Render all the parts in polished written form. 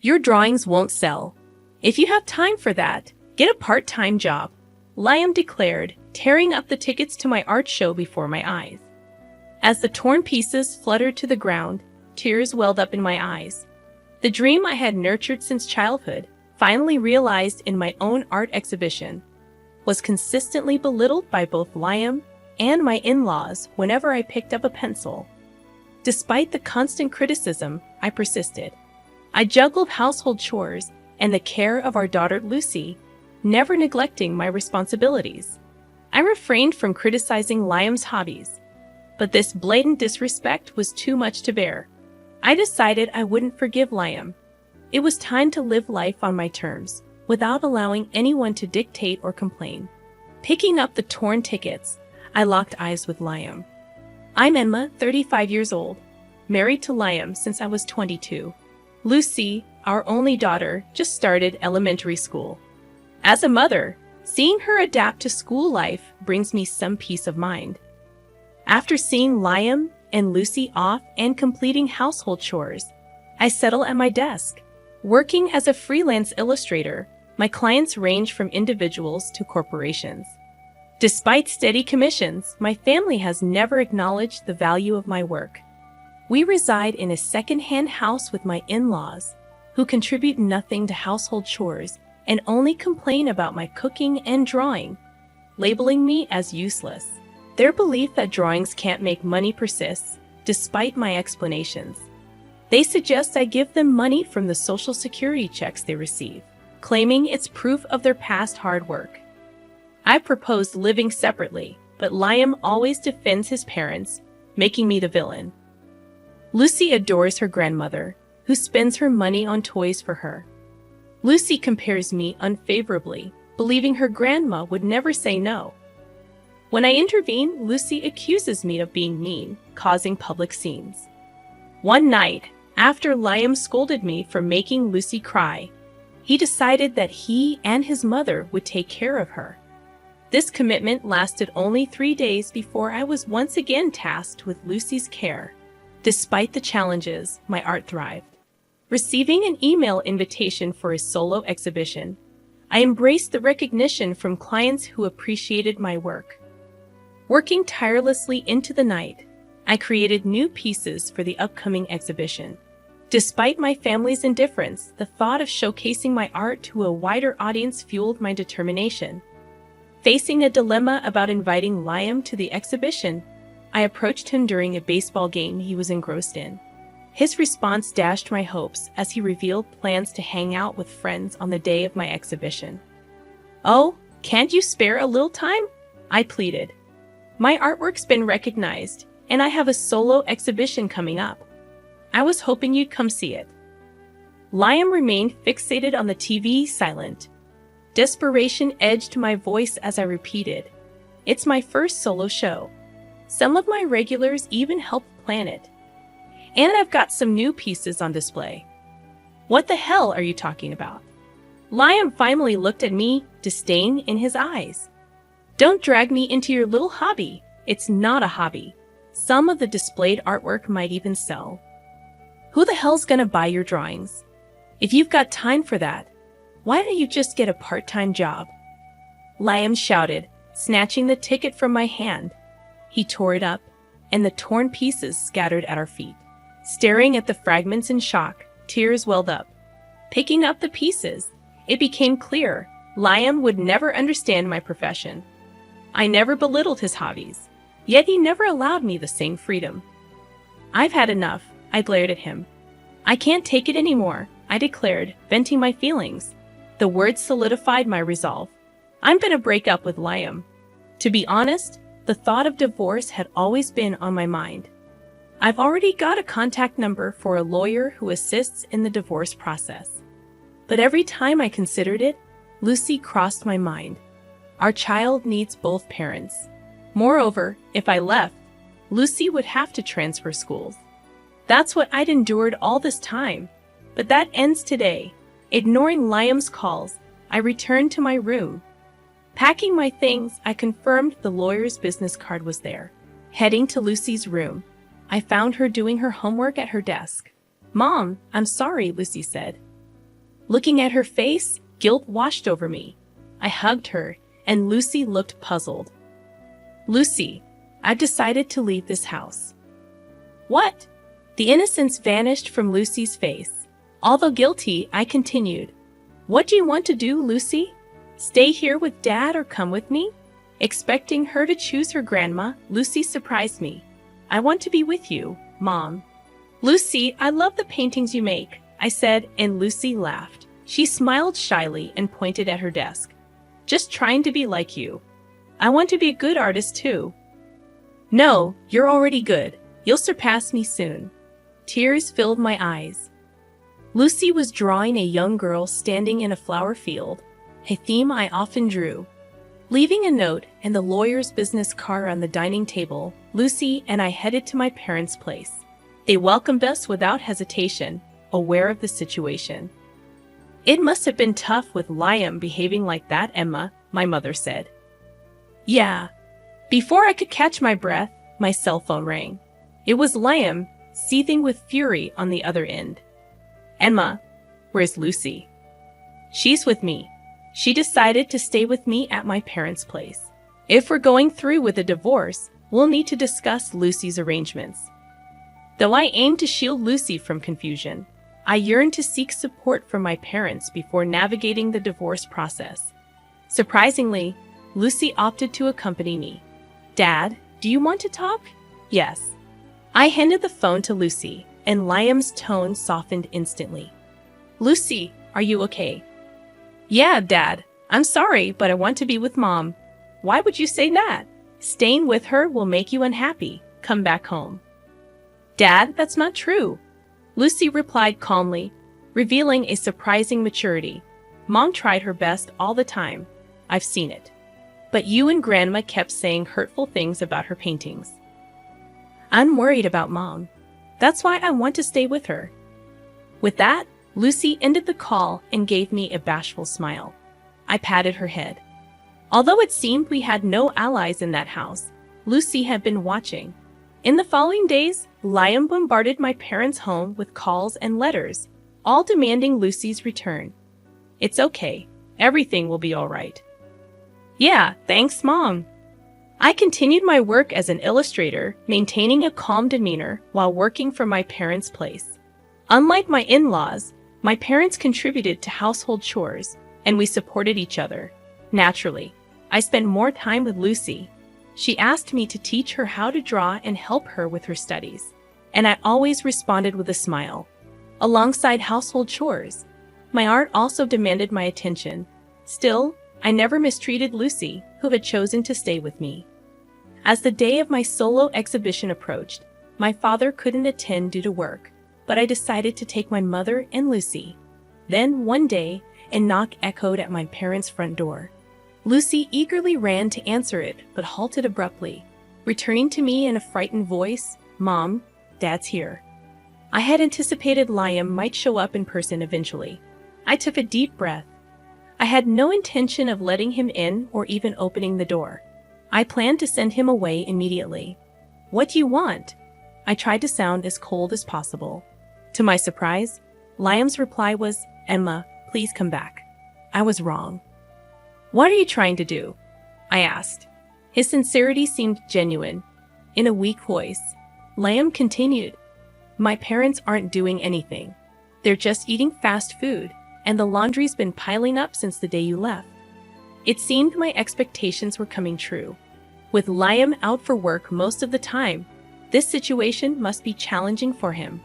Your drawings won't sell. If you have time for that, get a part-time job, Liam declared, tearing up the tickets to my art show before my eyes. As the torn pieces fluttered to the ground, tears welled up in my eyes. The dream I had nurtured since childhood, finally realized in my own art exhibition, was consistently belittled by both Liam and my in-laws whenever I picked up a pencil. Despite the constant criticism, I persisted. I juggled household chores and the care of our daughter Lucy, never neglecting my responsibilities. I refrained from criticizing Liam's hobbies, but this blatant disrespect was too much to bear. I decided I wouldn't forgive Liam. It was time to live life on my terms, without allowing anyone to dictate or complain. Picking up the torn tickets, I locked eyes with Liam. I'm Emma, 35 years old, married to Liam since I was 22. Lucy, our only daughter, just started elementary school. As a mother, seeing her adapt to school life brings me some peace of mind. After seeing Liam and Lucy off and completing household chores, I settle at my desk. Working as a freelance illustrator, my clients range from individuals to corporations. Despite steady commissions, my family has never acknowledged the value of my work. We reside in a second-hand house with my in-laws, who contribute nothing to household chores and only complain about my cooking and drawing, labeling me as useless. Their belief that drawings can't make money persists, despite my explanations. They suggest I give them money from the Social Security checks they receive, claiming it's proof of their past hard work. I proposed living separately, but Liam always defends his parents, making me the villain. Lucy adores her grandmother, who spends her money on toys for her. Lucy compares me unfavorably, believing her grandma would never say no. When I intervene, Lucy accuses me of being mean, causing public scenes. One night, after Liam scolded me for making Lucy cry, he decided that he and his mother would take care of her. This commitment lasted only 3 days before I was once again tasked with Lucy's care. Despite the challenges, my art thrived. Receiving an email invitation for a solo exhibition, I embraced the recognition from clients who appreciated my work. Working tirelessly into the night, I created new pieces for the upcoming exhibition. Despite my family's indifference, the thought of showcasing my art to a wider audience fueled my determination. Facing a dilemma about inviting Liam to the exhibition, I approached him during a baseball game he was engrossed in. His response dashed my hopes as he revealed plans to hang out with friends on the day of my exhibition. "Oh, can't you spare a little time?" I pleaded. "My artwork's been recognized, and I have a solo exhibition coming up. I was hoping you'd come see it." Liam remained fixated on the TV, silent. Desperation edged my voice as I repeated, "It's my first solo show. Some of my regulars even helped plan it. And I've got some new pieces on display." "What the hell are you talking about?" Liam finally looked at me, disdain in his eyes. "Don't drag me into your little hobby. It's not a hobby. Some of the displayed artwork might even sell. Who the hell's gonna buy your drawings? If you've got time for that, why don't you just get a part-time job?" Liam shouted, snatching the ticket from my hand. He tore it up, and the torn pieces scattered at our feet. Staring at the fragments in shock, tears welled up. Picking up the pieces, it became clear Liam would never understand my profession. I never belittled his hobbies, yet he never allowed me the same freedom. "I've had enough," I glared at him. "I can't take it anymore," I declared, venting my feelings. The words solidified my resolve. I'm gonna break up with Liam. To be honest, the thought of divorce had always been on my mind. I've already got a contact number for a lawyer who assists in the divorce process. But every time I considered it, Lucy crossed my mind. Our child needs both parents. Moreover, if I left, Lucy would have to transfer schools. That's what I'd endured all this time. But that ends today. Ignoring Liam's calls, I returned to my room. Packing my things, I confirmed the lawyer's business card was there. Heading to Lucy's room, I found her doing her homework at her desk. "Mom, I'm sorry," Lucy said. Looking at her face, guilt washed over me. I hugged her, and Lucy looked puzzled. Lucy, I've decided to leave this house. What? The innocence vanished from Lucy's face. Although guilty, I continued. What do you want to do, Lucy? Stay here with Dad or come with me? Expecting her to choose her grandma, Lucy surprised me. I want to be with you, Mom. Lucy, I love the paintings you make, I said, and Lucy laughed. She smiled shyly and pointed at her desk. Just trying to be like you. I want to be a good artist too. No, you're already good. You'll surpass me soon. Tears filled my eyes. Lucy was drawing a young girl standing in a flower field, a theme I often drew. Leaving a note and the lawyer's business card on the dining table, Lucy and I headed to my parents' place. They welcomed us without hesitation, aware of the situation. It must have been tough with Liam behaving like that, Emma, my mother said. Yeah. Before I could catch my breath, my cell phone rang. It was Liam, seething with fury on the other end. Emma, where's Lucy? She's with me. She decided to stay with me at my parents' place. If we're going through with a divorce, we'll need to discuss Lucy's arrangements. Though I aimed to shield Lucy from confusion, I yearned to seek support from my parents before navigating the divorce process. Surprisingly, Lucy opted to accompany me. Dad, do you want to talk? Yes. I handed the phone to Lucy, and Liam's tone softened instantly. Lucy, are you okay? Yeah, Dad. I'm sorry, but I want to be with Mom. Why would you say that? Staying with her will make you unhappy. Come back home. Dad, that's not true. Lucy replied calmly, revealing a surprising maturity. Mom tried her best all the time. I've seen it. But you and Grandma kept saying hurtful things about her paintings. I'm worried about Mom. That's why I want to stay with her. With that, Lucy ended the call and gave me a bashful smile. I patted her head. Although it seemed we had no allies in that house, Lucy had been watching. In the following days, Liam bombarded my parents' home with calls and letters, all demanding Lucy's return. It's okay. Everything will be all right. Yeah, thanks, Mom. I continued my work as an illustrator, maintaining a calm demeanor while working from my parents' place. Unlike my in-laws, my parents contributed to household chores, and we supported each other. Naturally, I spent more time with Lucy. She asked me to teach her how to draw and help her with her studies, and I always responded with a smile. Alongside household chores, my art also demanded my attention. Still, I never mistreated Lucy, who had chosen to stay with me. As the day of my solo exhibition approached, my father couldn't attend due to work, but I decided to take my mother and Lucy. Then, one day, a knock echoed at my parents' front door. Lucy eagerly ran to answer it, but halted abruptly, returning to me in a frightened voice, Mom, Dad's here. I had anticipated Liam might show up in person eventually. I took a deep breath. I had no intention of letting him in or even opening the door. I planned to send him away immediately. What do you want? I tried to sound as cold as possible. To my surprise, Liam's reply was, Emma, please come back. I was wrong. What are you trying to do? I asked. His sincerity seemed genuine. In a weak voice, Liam continued, My parents aren't doing anything. They're just eating fast food, and the laundry's been piling up since the day you left. It seemed my expectations were coming true. With Liam out for work most of the time, this situation must be challenging for him.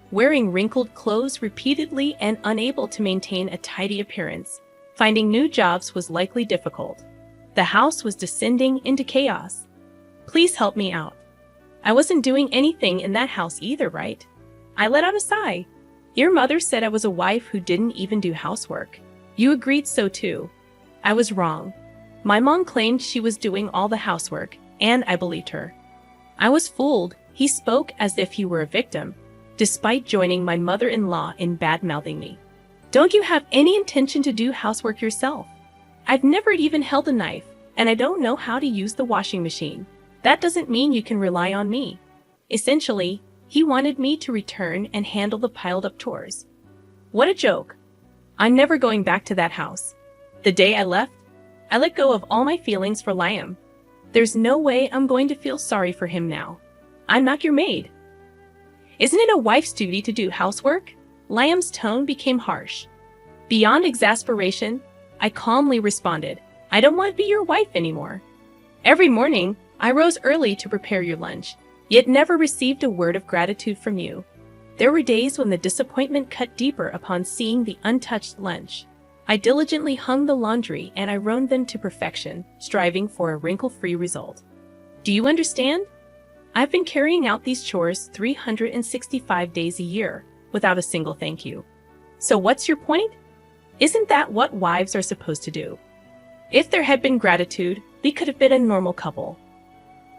Wearing wrinkled clothes repeatedly and unable to maintain a tidy appearance, finding new jobs was likely difficult. The house was descending into chaos. Please help me out. I wasn't doing anything in that house either, right? I let out a sigh. Your mother said I was a wife who didn't even do housework. You agreed so too. I was wrong. My mom claimed she was doing all the housework, and I believed her. I was fooled. He spoke as if he were a victim, despite joining my mother-in-law in bad-mouthing me. Don't you have any intention to do housework yourself? I've never even held a knife, and I don't know how to use the washing machine. That doesn't mean you can rely on me. Essentially, he wanted me to return and handle the piled-up chores. What a joke. I'm never going back to that house. The day I left, I let go of all my feelings for Liam. There's no way I'm going to feel sorry for him now. I'm not your maid. Isn't it a wife's duty to do housework? Liam's tone became harsh. Beyond exasperation, I calmly responded, I don't want to be your wife anymore. Every morning, I rose early to prepare your lunch, yet never received a word of gratitude from you. There were days when the disappointment cut deeper upon seeing the untouched lunch. I diligently hung the laundry and ironed them to perfection, striving for a wrinkle-free result. Do you understand? I've been carrying out these chores 365 days a year, without a single thank you. So what's your point? Isn't that what wives are supposed to do? If there had been gratitude, we could have been a normal couple.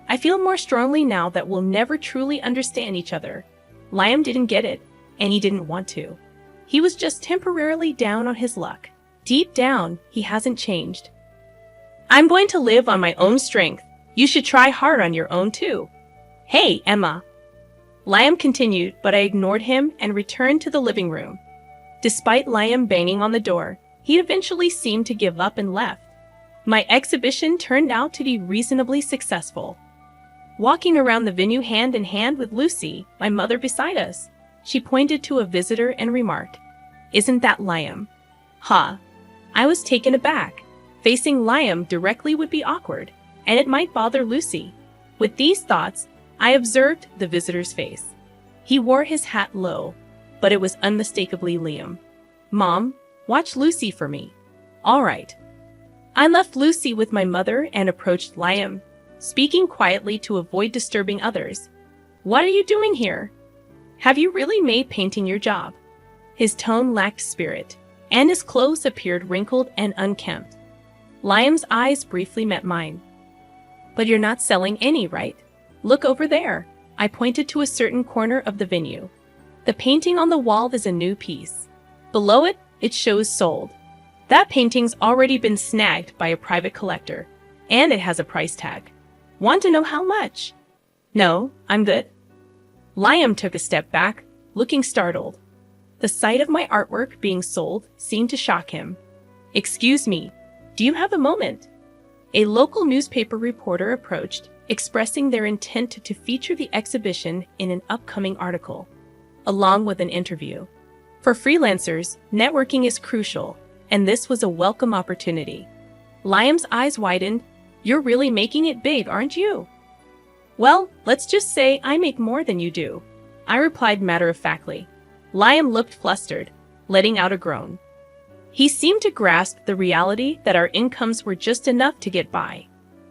I feel more strongly now that we'll never truly understand each other. Liam didn't get it, and he didn't want to. He was just temporarily down on his luck. Deep down, he hasn't changed. I'm going to live on my own strength. You should try hard on your own too. Hey, Emma. Liam continued, but I ignored him and returned to the living room. Despite Liam banging on the door, he eventually seemed to give up and left. My exhibition turned out to be reasonably successful. Walking around the venue hand in hand with Lucy, my mother beside us, she pointed to a visitor and remarked, Isn't that Liam? Ha! I was taken aback. Facing Liam directly would be awkward, and it might bother Lucy. With these thoughts, I observed the visitor's face. He wore his hat low, but it was unmistakably Liam. Mom, watch Lucy for me. All right. I left Lucy with my mother and approached Liam, speaking quietly to avoid disturbing others. What are you doing here? Have you really made painting your job? His tone lacked spirit, and his clothes appeared wrinkled and unkempt. Liam's eyes briefly met mine. But you're not selling any, right? Look over there. I pointed to a certain corner of the venue. The painting on the wall is a new piece. Below it, it shows sold. That painting's already been snagged by a private collector, and it has a price tag. Want to know how much? No, I'm good. Liam took a step back, looking startled. The sight of my artwork being sold seemed to shock him. Excuse me, do you have a moment? A local newspaper reporter approached, expressing their intent to feature the exhibition in an upcoming article, along with an interview. For freelancers, networking is crucial, and this was a welcome opportunity. Liam's eyes widened. You're really making it big, aren't you? Well, let's just say I make more than you do, I replied matter-of-factly. Liam looked flustered, letting out a groan. He seemed to grasp the reality that our incomes were just enough to get by,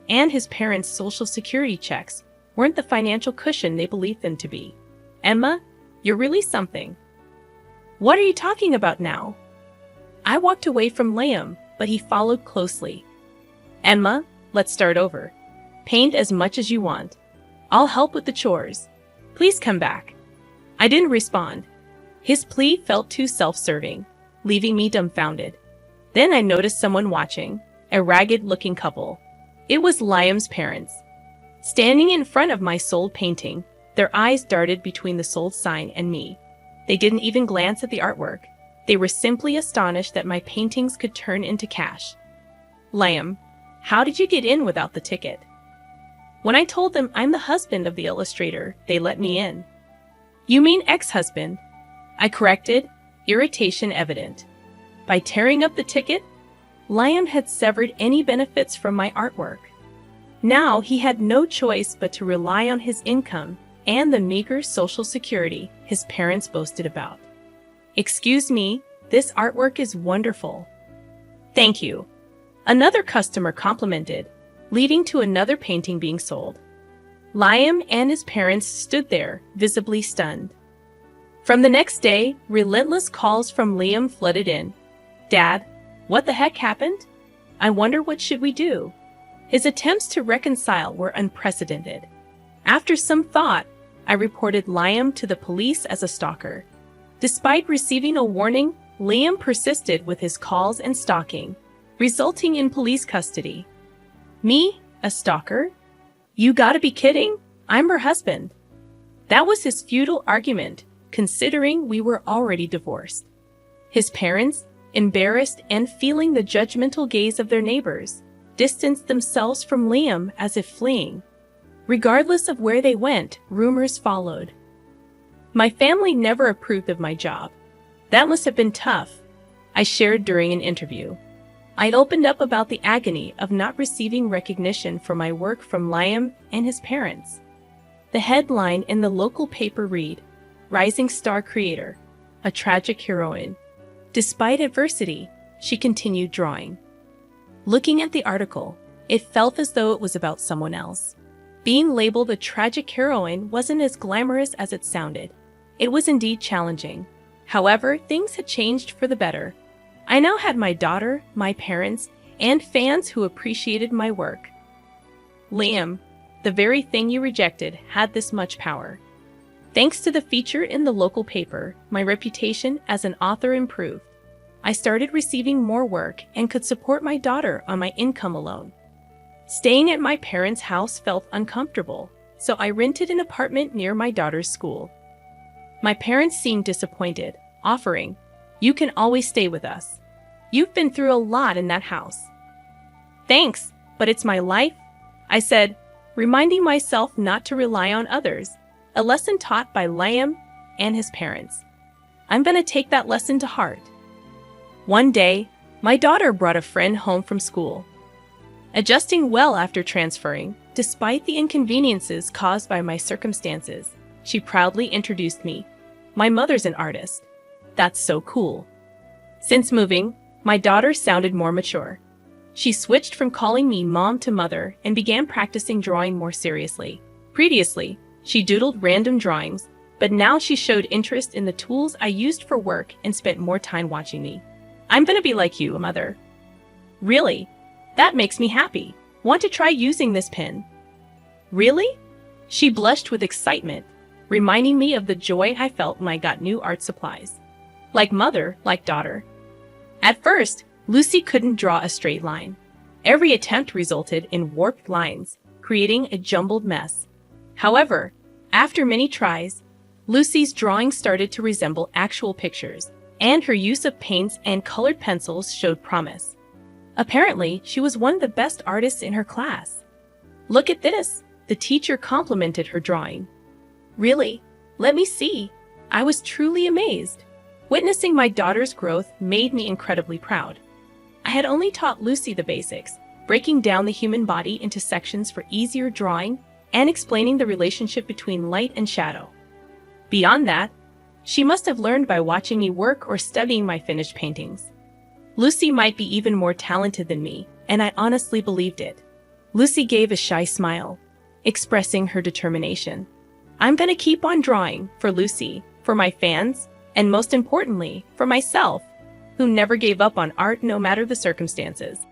and his parents' social security checks weren't the financial cushion they believed them to be. Emma, you're really something. What are you talking about now? I walked away from Liam, but he followed closely. Emma, let's start over. Paint as much as you want. I'll help with the chores. Please come back. I didn't respond. His plea felt too self-serving, leaving me dumbfounded. Then I noticed someone watching, a ragged-looking couple. It was Liam's parents. Standing in front of my sold painting, their eyes darted between the sold sign and me. They didn't even glance at the artwork. They were simply astonished that my paintings could turn into cash. Liam, how did you get in without the ticket? When I told them I'm the husband of the illustrator, they let me in. You mean ex-husband? I corrected, irritation evident. By tearing up the ticket, Liam had severed any benefits from my artwork. Now he had no choice but to rely on his income and the meager social security his parents boasted about. Excuse me, this artwork is wonderful. Thank you. Another customer complimented, leading to another painting being sold. Liam and his parents stood there, visibly stunned. From the next day, relentless calls from Liam flooded in. Dad, what the heck happened? I wonder what should we do? His attempts to reconcile were unprecedented. After some thought, I reported Liam to the police as a stalker. Despite receiving a warning, Liam persisted with his calls and stalking, resulting in police custody. Me? A stalker? You gotta be kidding! I'm her husband. That was his futile argument, considering we were already divorced. His parents, embarrassed and feeling the judgmental gaze of their neighbors, distanced themselves from Liam as if fleeing. Regardless of where they went, rumors followed. My family never approved of my job. That must have been tough, I shared during an interview. I'd opened up about the agony of not receiving recognition for my work from Liam and his parents. The headline in the local paper read, "Rising Star Creator, a Tragic Heroine." Despite adversity, she continued drawing. Looking at the article, it felt as though it was about someone else. Being labeled a tragic heroine wasn't as glamorous as it sounded. It was indeed challenging. However, things had changed for the better. I now had my daughter, my parents, and fans who appreciated my work. Liam, the very thing you rejected had this much power. Thanks to the feature in the local paper, my reputation as an author improved. I started receiving more work and could support my daughter on my income alone. Staying at my parents' house felt uncomfortable, so I rented an apartment near my daughter's school. My parents seemed disappointed, offering, "You can always stay with us. You've been through a lot in that house." "Thanks, but it's my life," I said, reminding myself not to rely on others, a lesson taught by Liam and his parents. I'm going to take that lesson to heart. One day, my daughter brought a friend home from school. Adjusting well after transferring, despite the inconveniences caused by my circumstances, she proudly introduced me. "My mother's an artist." "That's so cool." Since moving, my daughter sounded more mature. She switched from calling me mom to mother and began practicing drawing more seriously. Previously, she doodled random drawings, but now she showed interest in the tools I used for work and spent more time watching me. "I'm gonna be like you, mother." "Really? That makes me happy. Want to try using this pen?" "Really?" She blushed with excitement, reminding me of the joy I felt when I got new art supplies. Like mother, like daughter. At first, Lucy couldn't draw a straight line. Every attempt resulted in warped lines, creating a jumbled mess. However, after many tries, Lucy's drawings started to resemble actual pictures, and her use of paints and colored pencils showed promise. Apparently, she was one of the best artists in her class. "Look at this," the teacher complimented her drawing. "Really? Let me see." I was truly amazed. Witnessing my daughter's growth made me incredibly proud. I had only taught Lucy the basics, breaking down the human body into sections for easier drawing and explaining the relationship between light and shadow. Beyond that, she must have learned by watching me work or studying my finished paintings. Lucy might be even more talented than me, and I honestly believed it. Lucy gave a shy smile, expressing her determination. I'm gonna keep on drawing for Lucy, for my fans, and most importantly, for myself, who never gave up on art no matter the circumstances.